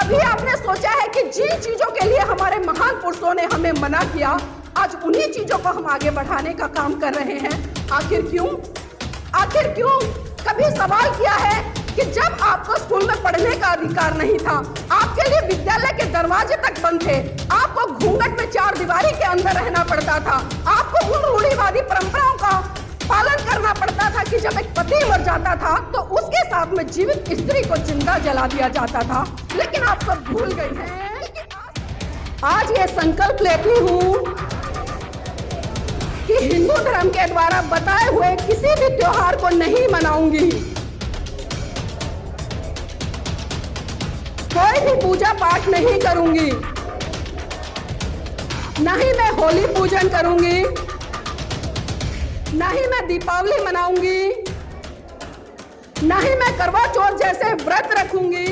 कभी आपने सोचा है कि जिन चीजों के लिए हमारे महान पुरुषों ने हमें मना किया, आज उन्हीं चीजों को हम आगे बढ़ाने का काम कर रहे हैं? आखिर क्यों? आखिर क्यों? कभी सवाल किया है कि जब आपको स्कूल में पढ़ने का अधिकार नहीं था, आपके लिए विद्यालय के दरवाजे तक बंद थे, आपको घूंघट में चार दीवारी के अंदर रहना पड़ता था, आपको उन रूढ़िवादी परंपराओं का पालन करना पड़ता था कि जब एक पति मर जाता था तो उसके साथ में जीवित स्त्री को जिंदा जला दिया जाता था। लेकिन आप सब भूल गई हैं कि आज ये संकल्प लेती हूँ कि हिंदू धर्म के द्वारा बताए हुए किसी भी त्योहार को नहीं मनाऊंगी, कोई भी पूजा पाठ नहीं करूंगी, न ही मैं होली पूजन करूंगी, न ही मैं दीपावली मनाऊंगी, न ही मैं करवा चौथ जैसे व्रत रखूंगी।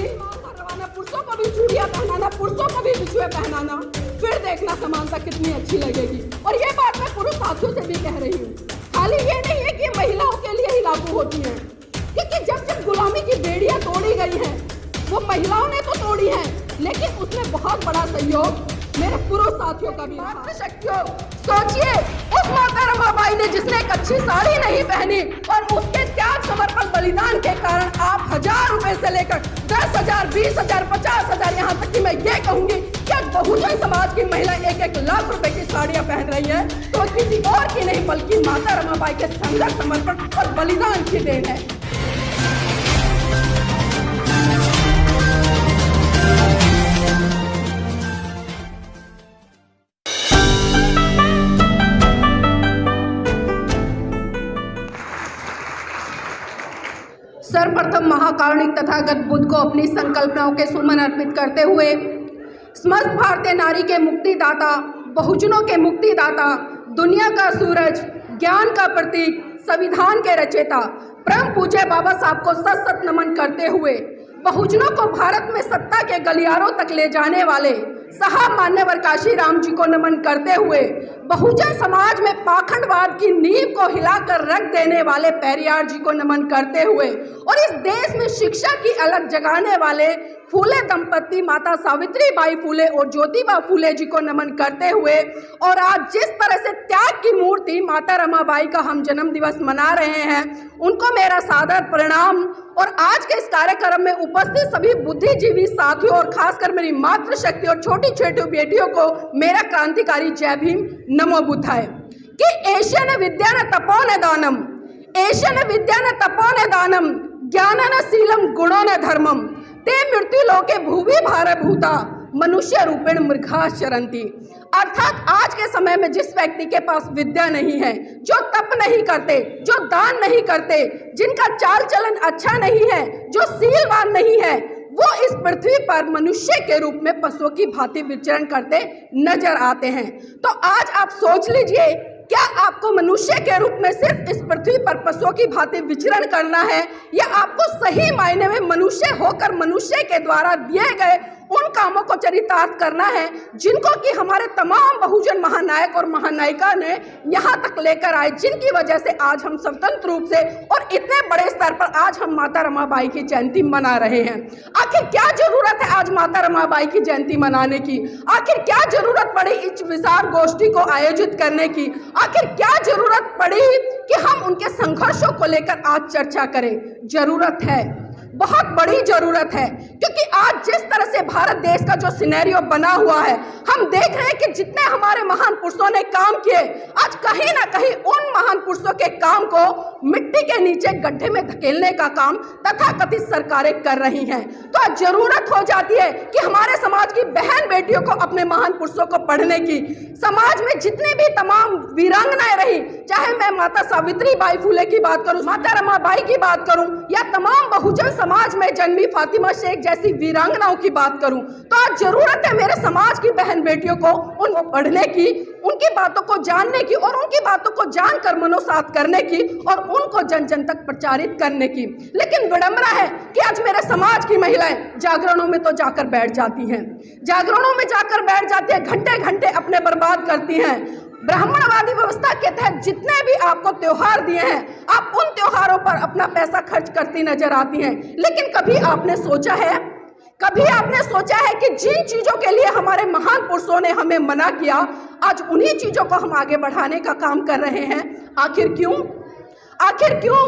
पुरुषों को भी चूड़ियां पहनाना, पुरुषों को भी बिछुए पहनाना, फिर देखना समानता कितनी अच्छी लगेगी। और ये बात मैं पुरुष साथियों से भी कह रही हूँ, खाली ये नहीं है कि महिलाओं के लिए ही लागू होती है, क्योंकि जब जब गुलामी की बेड़ियां तोड़ी गई हैं, वो महिलाओं ने तो तोड़ी है, लेकिन उसमें बहुत बड़ा सहयोग मेरे पुरुष साथियों का भी। मातृशक्तियों, सोचिए उस माता रमाबाई ने जिसने एक अच्छी साड़ी नहीं पहनी और उसके त्याग समर्पण बलिदान के कारण आप 1000 रुपए से लेकर 10,000, 20,000, 50,000, यहाँ तक कि मैं ये कहूंगी कि बहुजन समाज की महिला 1-1 लाख रुपए की साड़ियां पहन रही है, तो किसी और की नहीं बल्कि माता रमाबाई के संघर्ष, समर्पण और बलिदान की देन है। सर्वप्रथम महाकारुणिक तथागत बुद्ध को अपनी संकल्पनाओं के सुमन अर्पित करते हुए समस्त भारतीय नारी के मुक्तिदाता, बहुजनों के मुक्तिदाता, दुनिया का सूरज, ज्ञान का प्रतीक, संविधान के रचयिता परम पूज्य बाबा साहब को सत सत नमन करते हुए बहुजनों को भारत में सत्ता के गलियारों तक ले जाने वाले साहब मान्यवर काशी राम जी को नमन करते हुए बहुजन समाज में पाखंडवाद की नींव को हिलाकर रख देने वाले पेरियार जी को नमन करते हुए और इस देश में शिक्षा की अलग जगाने वाले फूले दंपति माता सावित्री बाई फूले और ज्योतिबा फूले जी को नमन करते हुए और आज जिस तरह से त्याग की मूर्ति माता रमाबाई का हम जन्म दिवस मना रहे हैं, उनको मेरा सादर प्रणाम। और आज के इस कार्यक्रम में उपस्थित सभी बुद्धिजीवी साथियों और खासकर मेरी मातृशक्ति और छोटी छोटी बेटियों को मेरा क्रांतिकारी जय भीम, नमो बुद्धाय। कि एशन विद्या न तपो न दानम, एशन विद्या न तपो न दानम, ज्ञान न शीलम गुणो न धर्मम, ते मृत्यु लोके भुवि भारभूता मनुष्य रूपेण मृगा चरंती। अर्थात आज के समय में जिस व्यक्ति के पास विद्या नहीं है, जो तप नहीं करते, जो दान नहीं करते, जिनका चाल चलन अच्छा नहीं है, जो शीलवान नहीं है, वो इस पृथ्वी पर मनुष्य के रूप में पशुओं की भांति विचरण करते नजर आते हैं। तो आज आप सोच लीजिए, क्या आपको मनुष्य के रूप में सिर्फ इस पृथ्वी पर पशुओं की भांति विचरण करना है, या आपको सही मायने में मनुष्य होकर मनुष्य के द्वारा दिए गए उन कामों को चरितार्थ करना है जिनको कि हमारे तमाम बहुजन महानायक और महानायिका ने यहाँ तक लेकर आए, जिनकी वजह से आज हम स्वतंत्र रूप से और इतने बड़े स्तर पर आज हम माता रमाबाई की जयंती मना रहे हैं। आखिर क्या जरूरत है आज माता रमाबाई की जयंती मनाने की? आखिर क्या जरूरत पड़ी इस विशाल गोष्ठी को आयोजित करने की? आखिर क्या जरूरत पड़ी कि हम उनके संघर्षों को लेकर आज चर्चा करें? जरूरत है, बहुत बड़ी जरूरत है, क्योंकि आज जिस तरह से भारत देश का जो सिनेरियो बना हुआ है, हम देख रहे हैं कि जितने हमारे महान पुरुषों ने काम किए, आज कहीं ना कहीं उन महान पुरुषों के काम को मिट्टी के नीचे गड्ढे में धकेलने का काम तथाकथित सरकारें कर रही हैं। तो आज जरूरत हो जाती है कि हमारे समाज की बहन बेटियों को अपने महान पुरुषों को पढ़ने की, समाज में जितनी भी तमाम वीरांगनाएं रही, चाहे मैं माता सावित्री बाई फूले की बात करूं, माता रमाबाई की बात करूं, या तमाम बहुजन समाज में जन्मी फातिमा शेख जैसी वीरांगनाओं की बात करूं, तो आज जरूरत है मेरे समाज की बहन बेटियों को उनको पढ़ने की, उनकी बातों को जानने की और उनकी बातों को जानकर मनोसात करने की और उनको जन जन तक प्रचारित करने की। लेकिन विडंबना है कि आज मेरे समाज की महिलाएं जागरणों में तो जाकर बैठ जाती हैं, जागरणों में जाकर बैठ जाती हैं, घंटे घंटे अपने बर्बाद करती हैं। ब्राह्मणवादी व्यवस्था के तहत जितने भी आपको त्योहार दिए हैं, आप उन त्योहारों पर अपना पैसा खर्च करती नजर आती हैं। लेकिन कभी आपने सोचा है कभी आपने सोचा है कि जिन चीजों के लिए हमारे महान पुरुषों ने हमें मना किया, आज उन्हीं चीजों को हम आगे बढ़ाने का काम कर रहे हैं? आखिर क्यों? आखिर क्यों?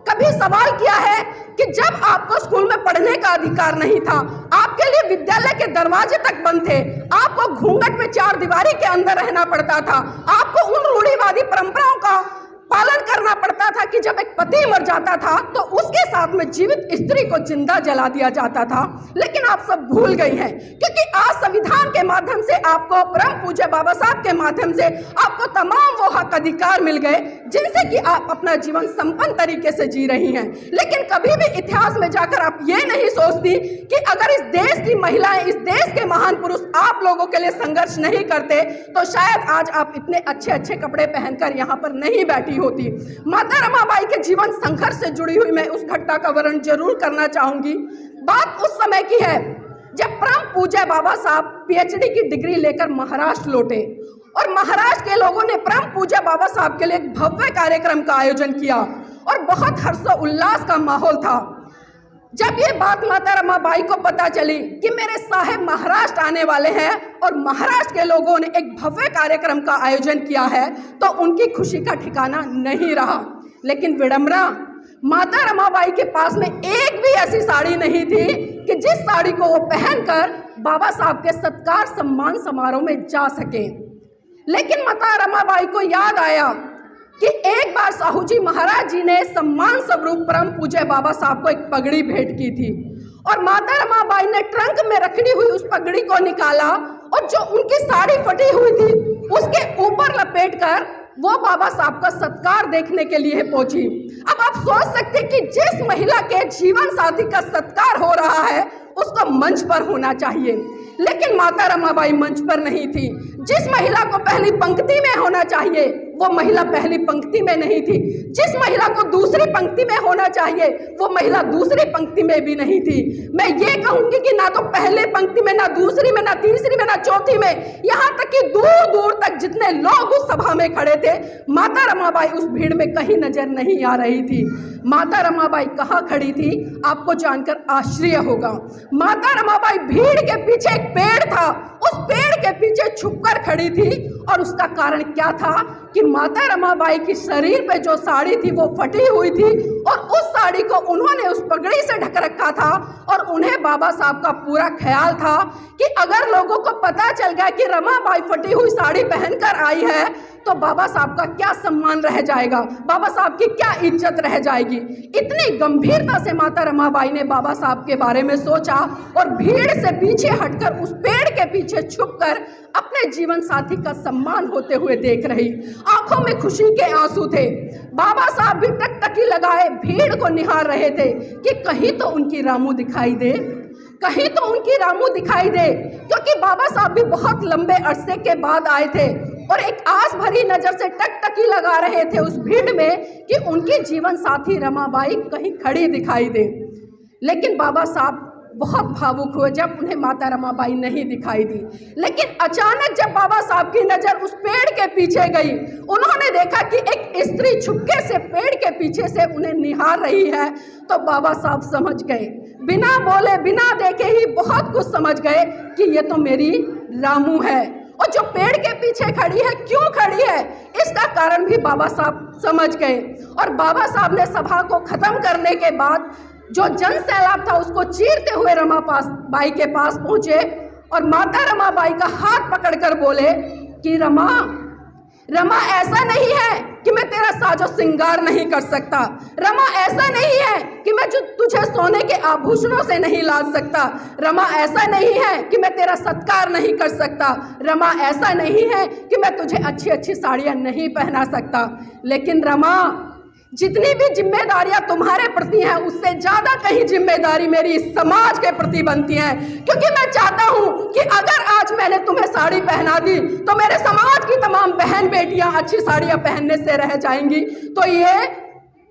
कभी सवाल किया है कि जब आपको स्कूल में पढ़ने का अधिकार नहीं था, आपके लिए विद्यालय के दरवाजे तक बंद थे, आपको घूंघट में चार दीवारी के अंदर रहना पड़ता था, आपको उन रूढ़िवादी परंपराओं का पालन करना पड़ता था कि जब एक पति मर जाता था तो उसके साथ में जीवित स्त्री को जिंदा जला दिया जाता था। लेकिन आप सब भूल गई हैं, क्योंकि आज संविधान के माध्यम से आपको, परम पूज्य बाबा साहब के माध्यम से आपको तमाम वो हक अधिकार मिल गए जिनसे कि आप अपना जीवन संपन्न तरीके से जी रही हैं। लेकिन कभी भी इतिहास में जाकर आप ये नहीं सोचती कि अगर इस देश की महिलाएं, इस देश के महान पुरुष आप लोगों के लिए संघर्ष नहीं करते तो शायद आज आप इतने अच्छे अच्छे कपड़े पहनकर यहाँ पर नहीं बैठी होती। माता रमाबाई के जीवन संघर्ष से जुड़ी हुई मैं उस घटना का वर्णन जरूर करना चाहूंगी। बात उस समय की है जब परम पूज्य बाबा साहब पीएचडी की डिग्री लेकर महाराष्ट्र लौटे और महाराष्ट्र के लोगों ने परम पूज्य बाबा साहब के लिए एक भव्य कार्यक्रम का आयोजन किया और बहुत हर्षोल्लास का माहौल था। जब ये बात माता रमाबाई को पता चली कि मेरे साहेब महाराष्ट्र आने वाले हैं और महाराष्ट्र के लोगों ने एक भव्य कार्यक्रम का आयोजन किया है, तो उनकी खुशी का ठिकाना नहीं रहा। लेकिन विडंबना, माता रमाबाई के पास में एक भी ऐसी साड़ी नहीं थी कि जिस साड़ी को वो पहनकर बाबा साहब के सत्कार सम्मान समारोह में जा सके। लेकिन माता रमाबाई को याद आया कि एक बार साहू जी महाराज जी ने सम्मान स्वरूप परम पूज्य बाबा साहब को एक पगड़ी भेंट की थी और माता रमाबाई ने ट्रंक में रखड़ी हुई उस पगड़ी को निकाला और जो उनकी साड़ी फटी हुई थी उसके ऊपर लपेटकर वो बाबा साहब का सत्कार देखने के लिए पहुंची। अब आप सोच सकते कि जिस महिला के जीवन साथी का सत्कार हो रहा है उसको मंच पर होना चाहिए, लेकिन माता रमाबाई मंच पर नहीं थी। जिस महिला को पहली पंक्ति में होना चाहिए वो महिला पहली पंक्ति में नहीं थी, जिस महिला को दूसरी पंक्ति में होना चाहिए वो महिला दूसरी पंक्ति में भी नहीं थी। मैं ये कहूंगी कि ना तो पहले पंक्ति में, ना दूसरी में, ना तीसरी में, ना चौथी में, यहाँ तक कि दूर दूर तक जितने लोग उस सभा में खड़े थे, माता रमाबाई उस भीड़ में कहीं नजर नहीं आ रही थी। माता रमाबाई कहाँ खड़ी थी आपको जानकर आश्चर्य होगा। माता रमाबाई भीड़ के पीछे एक पेड़ था, उस पेड़ के पीछे छुपकर खड़ी थी और उसका कारण क्या था कि माता रमाबाई की शरीर पे जो साड़ी थी वो फटी हुई थी और उस साड़ी को उन्होंने उस पगड़ी से ढक रखा था और उन्हें बाबा साहब का पूरा ख्याल था कि अगर लोगों को पता चल गया कि रमाबाई फटी हुई साड़ी पहनकर आई है तो बाबा साहब का क्या सम्मान रह जाएगा, बाबा साहब की क्या इज्जत रह जाएगी। इतनी गंभीरता से माता रमाबाई ने बाबा साहब के बारे में सोचा और भीड़ से पीछे हटकर उस पेड़ के पीछे छुपकर अपने जीवन साथी का सम्मान होते हुए देख रही। आंखों में खुशी के आंसू थे। बाबा साहब भी टकटकी लगाए भीड़ को निहार रहे थे कि कहीं तो उनकी रामू दिखाई दे, कहीं तो उनकी रामू दिखाई दे, क्योंकि बाबा साहब भी बहुत लंबे अरसे के बाद आए थे और एक आस भरी नजर से टकटकी लगा रहे थे उस भीड़ में कि उनकी जीवन साथी रमाबाई कहीं खड़ी दिखाई दे। लेकिन बाबा साहब बहुत भावुक हुए जब उन्हें माता रमाबाई नहीं दिखाई दी। लेकिन अचानक जब बाबा साहब की नजर उस पेड़ के पीछे गई, उन्होंने देखा कि एक स्त्री छुपके से पेड़ के पीछे से उन्हें निहार रही है, तो बाबा साहब समझ गए, बिना बोले बिना देखे ही बहुत कुछ समझ गए कि ये तो मेरी रामू है। और जो पेड़ के पीछे खड़ी है, क्यों खड़ी है, इसका कारण भी बाबा साहब समझ गए। और बाबा साहब ने सभा को खत्म करने के बाद जो जन सैलाब था उसको चीरते हुए रमाबाई के पास पहुंचे और माता रमाबाई का हाथ पकड़कर बोले कि रमा, ऐसा नहीं है कि मैं तेरा साजो श्रृंगार नहीं कर सकता, रमा ऐसा नहीं है कि मैं जो तुझे सोने के आभूषणों से नहीं लाद सकता, रमा ऐसा नहीं है कि मैं तेरा सत्कार नहीं कर सकता, रमा ऐसा नहीं है कि मैं तुझे अच्छी अच्छी साड़ियाँ नहीं पहना सकता, लेकिन रमा जितनी भी जिम्मेदारियां तुम्हारे प्रति हैं उससे ज्यादा कहीं जिम्मेदारी मेरी इस समाज के प्रति बनती है, क्योंकि मैं चाहता हूं कि अगर आज मैंने तुम्हें साड़ी पहना दी तो मेरे समाज की तमाम बहन बेटियां अच्छी साड़ियां पहनने से रह जाएंगी। तो ये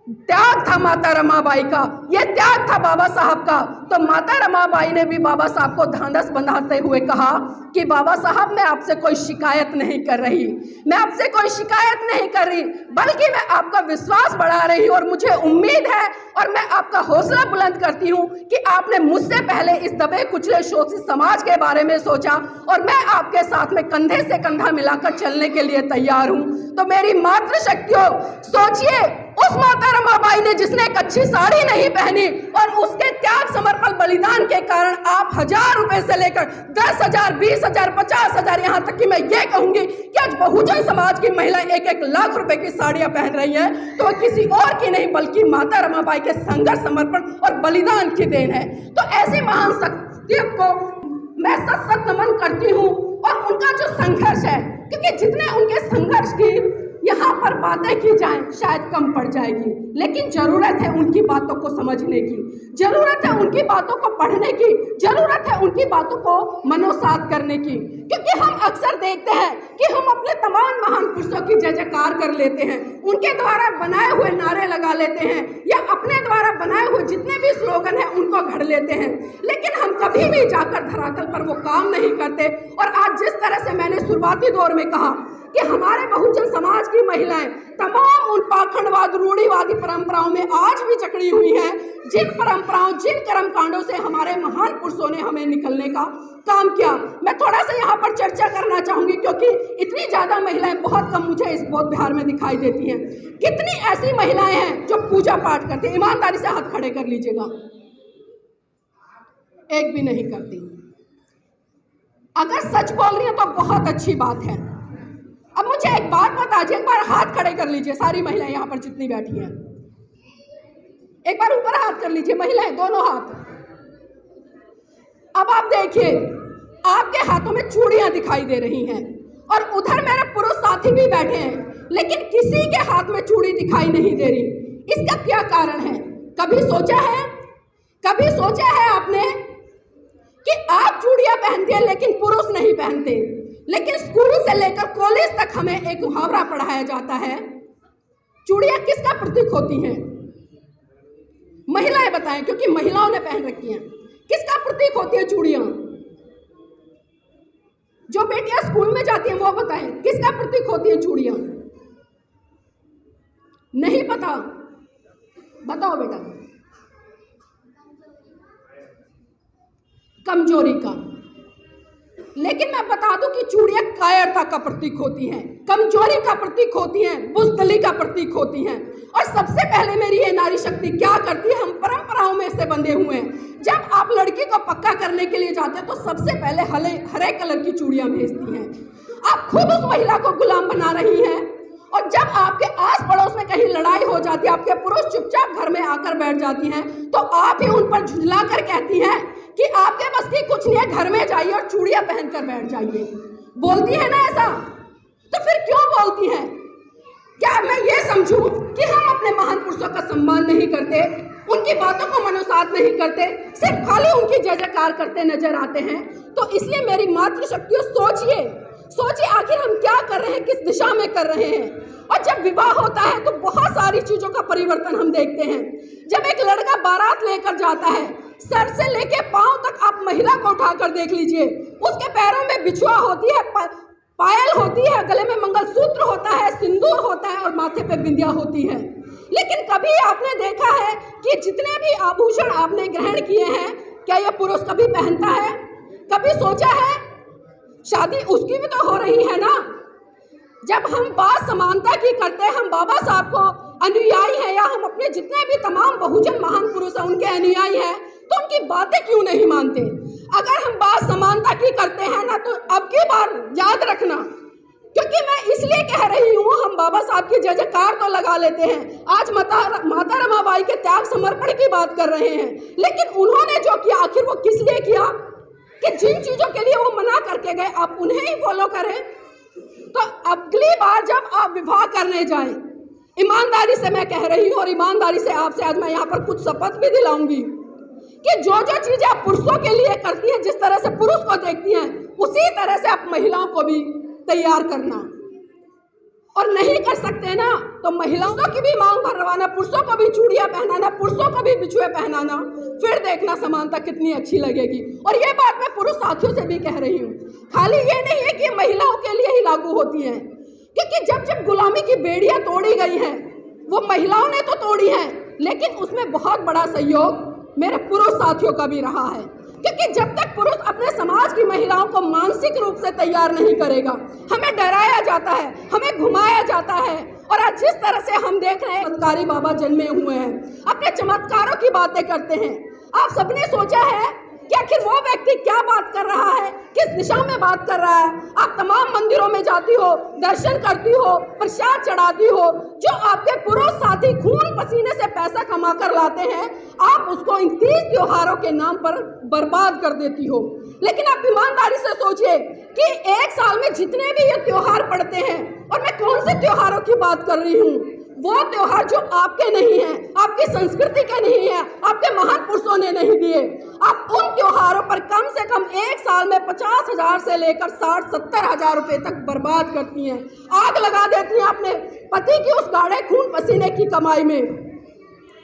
त्याग था माता रमाबाई का, ये त्याग था बाबा साहब का। तो माता रमाबाई ने भी बाबा साहब को ढांढस बंधाते हुए कहा कि बाबा साहब मैं आपसे कोई शिकायत नहीं कर रही, मैं आपसे कोई शिकायत नहीं कर रही, बल्कि मैं आपका विश्वास बढ़ा रही हूँ और मुझे उम्मीद है और मैं आपका हौसला बुलंद करती हूँ कि आपने मुझसे पहले इस दबे कुचले शोषित समाज के बारे में सोचा और मैं आपके साथ में कंधे से कंधा मिलाकर चलने के लिए तैयार हूँ। तो मेरी मातृशक्तियों, सोचिए उस माता रमाबाई ने जिसने एक अच्छी साड़ी नहीं पहनी और उसके त्याग समर्पण बलिदान के कारण आप 1000 रुपए से लेकर 10,000, 20,000, 50,000, यहाँ तक कि मैं ये कहूंगी कि आज बहुजन समाज की महिलाएं 1-1 लाख रुपए की साड़ियां पहन रही हैं, तो किसी और की नहीं बल्कि माता रमाबाई के संघर्ष, समर्पण और बलिदान की देन है। तो ऐसी महान शख्सियत को मैं सत नमन करती हूँ और उनका जो संघर्ष है, क्योंकि जितने उनके संघर्ष की यहाँ पर बातें की जाएं शायद कम पड़ जाएगी, लेकिन जरूरत है उनकी बातों को समझने की, जरूरत है उनकी बातों को पढ़ने की, जरूरत है उनकी बातों को मनोसात करने की। क्योंकि हम अक्सर देखते हैं कि हम अपने तमाम महान पुरुषों की जय जयकार कर लेते हैं, उनके द्वारा बनाए हुए नारे लगा लेते हैं या अपने द्वारा बनाए हुए जितने भी स्लोगन हैं उनको घड़ लेते हैं, लेकिन हम कभी भी जाकर धरातल पर वो काम नहीं करते। और आज जिस तरह से मैंने शुरुआती दौर में कहा कि हमारे बहुजन समाज की महिलाएं तमाम उन पाखंडवाद, रूढ़िवादी परंपराओं में आज भी जकड़ी हुई हैं, जिन परंपराओं, जिन कर्म कांडों से हमारे महान पुरुषों ने हमें निकलने का काम किया। मैं थोड़ा सा यहाँ पर चर्चा करना चाहूंगी क्योंकि इतनी ज्यादा महिलाएं बहुत कम मुझे इस बौद्ध बिहार में दिखाई देती हैं। कितनी ऐसी महिलाएं हैं जो पूजा पाठ करती हैं? ईमानदारी से हाथ खड़े कर लीजिएगा। एक भी नहीं करती। अगर सच बोल रही है तो बहुत अच्छी बात है। अब मुझे एक बात बता दीजिए, एक बार हाथ खड़े कर लीजिए सारी महिलाएं यहाँ पर जितनी बैठी हैं, एक बार ऊपर हाथ कर लीजिए महिलाएं, दोनों हाथ। अब आप देखिए आपके हाथों में चूड़ियां दिखाई दे रही हैं और उधर मेरे पुरुष साथी भी बैठे हैं, लेकिन किसी के हाथ में चूड़ी दिखाई नहीं दे रही। इसका क्या कारण है? कभी सोचा है, कभी सोचा है आपने कि आप चूड़ियां पहनते हैं लेकिन पुरुष नहीं पहनते? लेकिन स्कूल से लेकर कॉलेज तक हमें एक मुहावरा पढ़ाया जाता है। चूड़ियां किसका प्रतीक होती हैं? महिलाएं बताएं, क्योंकि महिलाओं ने पहन रखी हैं। किसका प्रतीक होती है चूड़ियां? जो बेटियां स्कूल में जाती हैं वो बताएं, किसका प्रतीक होती है चूड़ियां? नहीं पता? बताओ बेटा। कमजोरी का। लेकिन मैं बता दूं कि चूड़ियां कायरता का प्रतीक होती हैं, कमजोरी का प्रतीक होती हैं, बुज़दिली का प्रतीक होती हैं। और सबसे पहले मेरी ये नारी शक्ति क्या करती है? हम परंपराओं में से बंधे हुए हैं। जब आप लड़की को पक्का करने के लिए जाते हैं तो सबसे पहले हरे कलर की चूड़ियां भेजती हैं। आप खुद उस महिला को गुलाम बना रही हैं और जब आपके आस पड़ोस में कहीं लड़ाई हो जाती है, आपके पुरुष चुपचाप घर में आकर बैठ जाती हैं, तो आप ही उन पर झुंझला कर कहती हैं कि आपके बस की कुछ नहीं है, घर में जाइए और चूड़ियां पहनकर बैठ जाइए। बोलती है ना ऐसा? तो फिर क्यों बोलती हैं? क्या मैं ये समझूं कि हम अपने महान पुरुषों का सम्मान नहीं करते, उनकी बातों को मनोसात नहीं करते, सिर्फ खाली उनकी जय जयकार करते नजर आते हैं? तो इसलिए मेरी मातृशक्तियों सोचिए आखिर हम क्या कर रहे हैं, किस दिशा में कर रहे हैं। और जब विवाह होता है तो बहुत सारी चीजों का परिवर्तन हम देखते हैं। जब एक लड़का बारात लेकर जाता है, सर से लेके पांव तक आप महिला को उठाकर देख लीजिए, उसके पैरों में बिछुआ होती है, पायल होती है, गले में मंगलसूत्र होता है, सिंदूर होता है और माथे पे बिंदिया होती है। लेकिन कभी आपने देखा है कि जितने भी आभूषण आपने ग्रहण किए हैं क्या यह पुरुष कभी पहनता है? कभी सोचा है? शादी उसकी भी तो हो रही है ना। जब हम बात समानता की करते हैं, हम बाबा साहब को अनुयायी हैं या हम अपने जितने भी तमाम बहुजन महान पुरुष हैं उनके अनुयायी हैं, तो उनकी बातें क्यों नहीं मानते? अगर हम बात समानता की करते हैं ना, तो अब की बार याद रखना, क्योंकि मैं इसलिए कह रही हूँ, हम बाबा साहब की जय जयकार तो लगा लेते हैं, आज माता रमाबाई के त्याग समर्पण की बात कर रहे हैं, लेकिन उन्होंने जो किया आखिर वो किस लिए किया? कि जिन चीजों के लिए वो मना करके गए आप उन्हें ही फॉलो करें। तो अगली बार जब आप विवाह करने जाएं, ईमानदारी से मैं कह रही हूँ और ईमानदारी से आपसे आज मैं यहाँ पर कुछ शपथ भी दिलाऊंगी कि जो जो चीजें आप पुरुषों के लिए करती हैं, जिस तरह से पुरुष को देखती हैं, उसी तरह से आप महिलाओं को भी तैयार करना। और नहीं कर सकते ना तो महिलाओं की भी मांग भरवाना, पुरुषों को भी चूड़ियां पहनाना, पुरुषों को भी बिछुए पहनाना, फिर देखना समानता कितनी अच्छी लगेगी। और ये बात मैं पुरुष साथियों से भी कह रही हूँ। खाली ये नहीं है कि महिलाओं के लिए ही लागू होती है, क्योंकि जब जब गुलामी की बेड़ियां तोड़ी गई हैं वो महिलाओं ने तो तोड़ी हैं, लेकिन उसमें बहुत बड़ा सहयोग मेरे पुरुष साथियों का भी रहा है। क्योंकि जब तक पुरुष अपने समाज की महिलाओं को मानसिक रूप से तैयार नहीं करेगा, हमें डराया जाता है, हमें घुमाया जाता है। और आज जिस तरह से हम देख रहे हैं चमत्कारी बाबा जन्मे हुए हैं, अपने चमत्कारों की बातें करते हैं। आप सबने सोचा है कि आखिर वो व्यक्ति क्या बात कर रहा है, किस दिशा में बात कर रहा है। आप तमाम मंदिरों में जाती हो, दर्शन करती हो, प्रसाद चढ़ाती हो, जो आपके पुरुष साथी खून पसीने से पैसा कमा कर लाते हैं, आप उसको इन 30 त्योहारों के नाम पर बर्बाद कर देती हो। लेकिन आप ईमानदारी से सोचिए कि एक साल में जितने भी ये त्योहार पड़ते हैं, और मैं कौन से त्योहारों की बात कर रही हूँ, वो त्योहार जो आपके नहीं हैं, आपकी संस्कृति के नहीं है, आपके महान पुरुषों ने नहीं दिए। आप उन त्योहारों पर कम से कम एक साल में 50,000 से लेकर 60-70 हजार रुपए तक बर्बाद करती हैं, आग लगा देती हैं अपने पति की उस गाढ़े खून पसीने की कमाई में।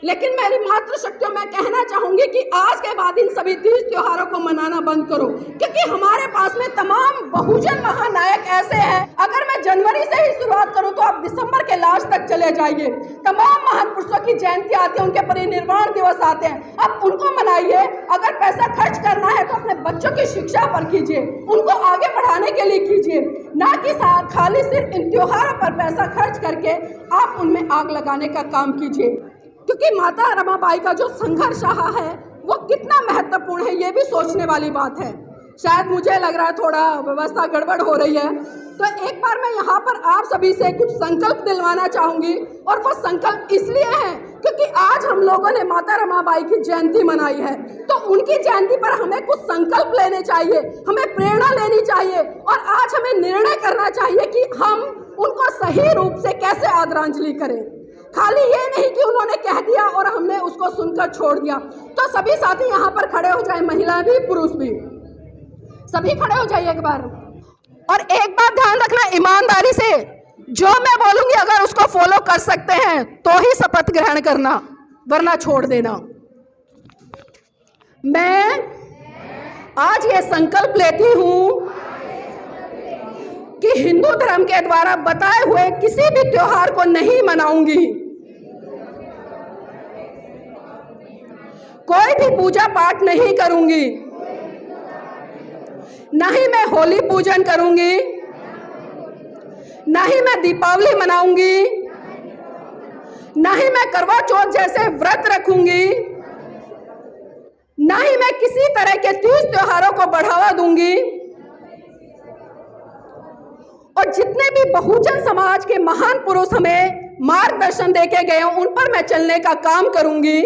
लेकिन मेरी मातृशक्तियों मैं कहना चाहूंगी कि आज के बाद इन सभी 30 त्योहारों को मनाना बंद करो, क्योंकि हमारे पास में तमाम बहुजन महानायक ऐसे हैं। अगर मैं जनवरी से ही शुरुआत करूं तो आप दिसंबर के लास्ट तक चले जाइए। तमाम महान पुरुषों की जयंती आती है, उनके परिनिर्वाण दिवस आते हैं, आप उनको मनाइए। अगर पैसा खर्च करना है तो अपने बच्चों की शिक्षा पर कीजिए, उनको आगे बढ़ाने के लिए कीजिए, ना कि खाली सिर्फ इन त्योहारों पर पैसा खर्च करके आप उनमें आग लगाने का काम कीजिए। क्योंकि माता रमाबाई का जो संघर्ष रहा है वो कितना महत्वपूर्ण है, ये भी सोचने वाली बात है। शायद मुझे लग रहा है थोड़ा व्यवस्था गड़बड़ हो रही है, तो एक बार मैं यहाँ पर आप सभी से कुछ संकल्प दिलवाना चाहूँगी। और वो संकल्प इसलिए है क्योंकि आज हम लोगों ने माता रमाबाई की जयंती मनाई है, तो उनकी जयंती पर हमें कुछ संकल्प लेने चाहिए, हमें प्रेरणा लेनी चाहिए, और आज हमें निर्णय करना चाहिए कि हम उनको सही रूप से कैसे आदरांजलि करें। खाली ये नहीं कि उन्होंने कह दिया और हमने उसको सुनकर छोड़ दिया। तो सभी साथी यहाँ पर खड़े हो जाए, महिला भी पुरुष भी, सभी खड़े हो जाइए एक बार। और एक बात ध्यान रखना ईमानदारी से, जो मैं बोलूंगी अगर उसको फॉलो कर सकते हैं तो ही शपथ ग्रहण करना, वरना छोड़ देना। मैं आज ये संकल्प लेती हूँ कि हिंदू धर्म के द्वारा बताए हुए किसी भी त्योहार को नहीं मनाऊंगी, कोई भी पूजा पाठ नहीं करूंगी, ना ही मैं होली पूजन करूंगी, ना ही मैं दीपावली मनाऊंगी, ना ही मैं करवा चौथ जैसे व्रत रखूंगी, ना ही मैं किसी तरह के 30 त्योहारों को बढ़ावा दूंगी। और जितने भी बहुजन समाज के महान पुरुष हमें मार्गदर्शन देके गए हैं, उन पर मैं चलने का काम करूंगी।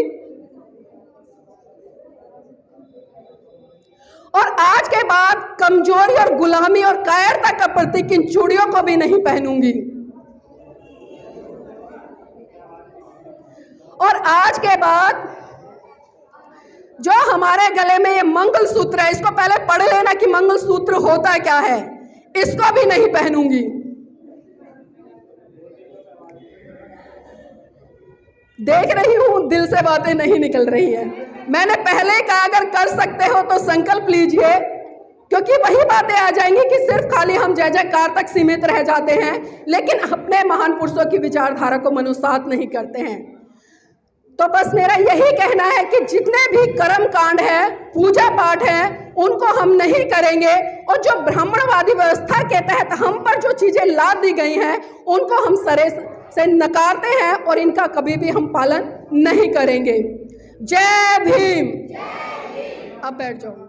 और आज के बाद कमजोरी और गुलामी और कायरता का प्रतीक इन चूड़ियों को भी नहीं पहनूंगी। और आज के बाद जो हमारे गले में ये मंगलसूत्र है, इसको पहले पढ़ लेना कि मंगलसूत्र होता क्या है, इसको भी नहीं पहनूंगी। देख रही हूं दिल से बातें नहीं निकल रही है। मैंने पहले कहा अगर कर सकते हो तो संकल्प लीजिए, क्योंकि वही बातें आ जाएंगी कि सिर्फ खाली हम जय जयकार तक सीमित रह जाते हैं, लेकिन अपने महान पुरुषों की विचारधारा को मनुष्यात नहीं करते हैं। तो बस मेरा यही कहना है कि जितने भी कर्म कांड है, पूजा पाठ है, उनको हम नहीं करेंगे। और जो ब्राह्मणवादी व्यवस्था के तहत हम पर जो चीजें लाद दी गई हैं, उनको हम सरे से नकारते हैं और इनका कभी भी हम पालन नहीं करेंगे। जय भीम। अब बैठ जाओ।